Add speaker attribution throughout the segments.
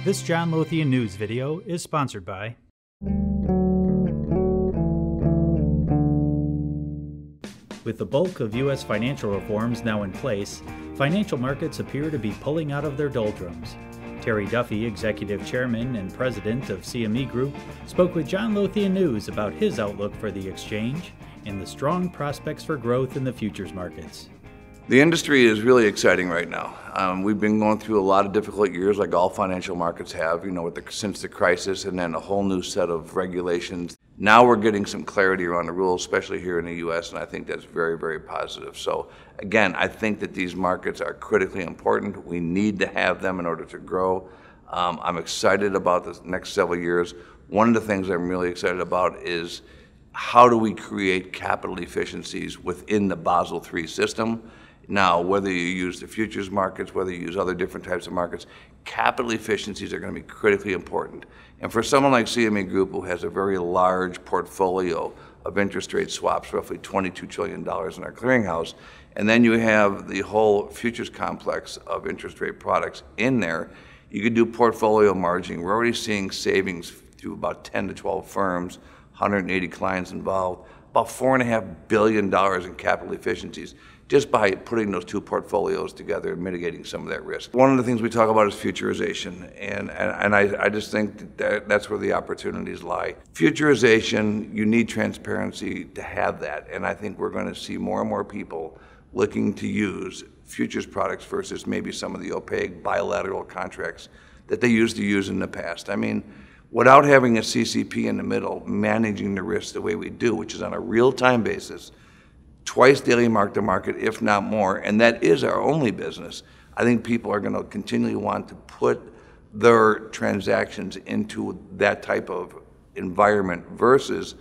Speaker 1: This John Lothian news video is sponsored by With the bulk of U.S. financial reforms now in place, financial markets appear to be pulling out of their doldrums. Terry Duffy, Executive Chairman and President of CME Group, spoke with John Lothian News about his outlook for the exchange and the strong prospects for growth in the futures markets.
Speaker 2: The industry is really exciting right now. We've been going through a lot of difficult years, like all financial markets have, since the crisis, and then a whole new set of regulations. Now we're getting some clarity around the rules, especially here in the U.S., and I think that's very, very positive. So again, I think that these markets are critically important. We need to have them in order to grow. I'm excited about the next several years. One of the things I'm really excited about is how do we create capital efficiencies within the Basel III system. Now, whether you use the futures markets, whether you use other different types of markets, capital efficiencies are going to be critically important. And for someone like CME Group, who has a very large portfolio of interest rate swaps, roughly $22 trillion in our clearinghouse, and then you have the whole futures complex of interest rate products in there, you could do portfolio margining. We're already seeing savings through about 10 to 12 firms, 180 clients involved, about $4.5 billion in capital efficiencies, just by putting those two portfolios together and mitigating some of that risk. One of the things we talk about is futurization, and I just think that's where the opportunities lie. Futurization, you need transparency to have that, and I think we're going to see more and more people looking to use futures products versus maybe some of the opaque bilateral contracts that they used to use in the past. I mean, without having a CCP in the middle managing the risk the way we do, which is on a real-time basis, twice daily mark to market, if not more, and that is our only business. I think people are going to continually want to put their transactions into that type of environment versus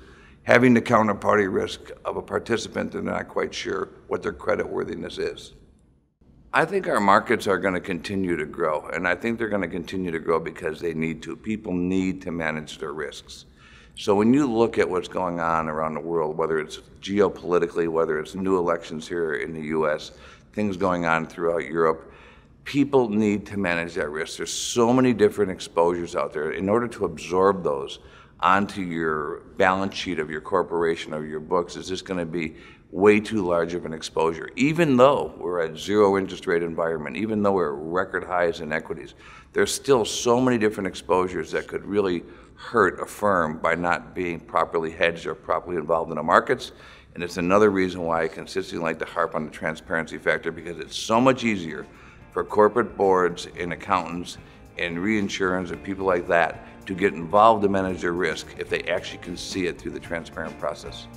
Speaker 2: having the counterparty risk of a participant they're not quite sure what their credit worthiness is. I think our markets are going to continue to grow, and I think they're going to continue to grow because they need to. People need to manage their risks. So when you look at what's going on around the world, whether it's geopolitically, whether it's new elections here in the U.S., things going on throughout Europe, people need to manage that risk. There's so many different exposures out there. In order to absorb those onto your balance sheet of your corporation or your books, is just going to be way too large of an exposure. Even though we're at zero interest rate environment, even though we're at record highs in equities, there's still so many different exposures that could really hurt a firm by not being properly hedged or properly involved in the markets. And it's another reason why I consistently like to harp on the transparency factor, because it's so much easier for corporate boards and accountants and reinsurers and people like that to get involved to manage their risk if they actually can see it through the transparent process.